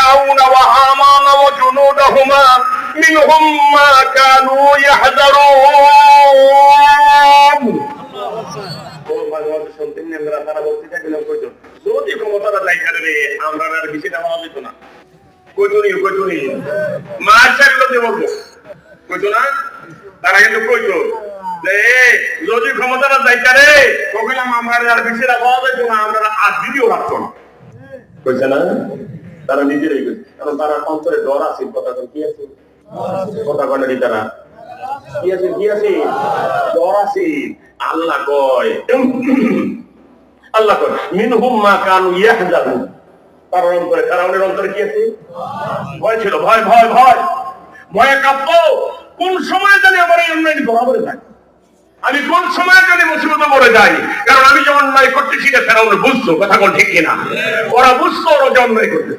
ফিরআউন ওয়া হামান ওয়া জুনুদাহুমা মিনহুম মা কানু ইয়াহযারুন। শুনতেন না তারা বলতে গেলাম কইতো যদি ক্ষমতাটা যাই করে রে আমরা আর বেশি দেওয়া যেত না। কইতো নি মাশাআল্লাহ দিয়ে বলবো কইতো না, তারা কিন্তু কইতো যে যদি ক্ষমতাটা যাই করে কইলাম আমরা আর বেশি দেওয়া যেত না, আমরা আর ভিডিও রাখতো না। কইছে না, তারা নিজেরাই কইছে, কারণ তারা অন্তরে ডর আছে। কথা কি আছে, কথা বলে তারা কি আছে ডর আছে। আল্লাহ কয় মিনহুম মা কানু ইয়াহযারুন, তার অন্তরে ফিরআউনের অন্তরে কি আছে, ভয় ছিল। ভয় ভয় ভয় ভয়ে কাঁপতো, কোন সময় জানি আমার এই অন্যায় ধরা পড়ে যায়, আমি কোন সময় জানি মুসিবতে মরে যাই। কারণ আমি যে অন্যায় করতেছি এটা ফিরআউন বুঝতো। কথা কোন ঠিক কিনা? ওরা বুঝতো ওরা যে অন্যায় করতেছে।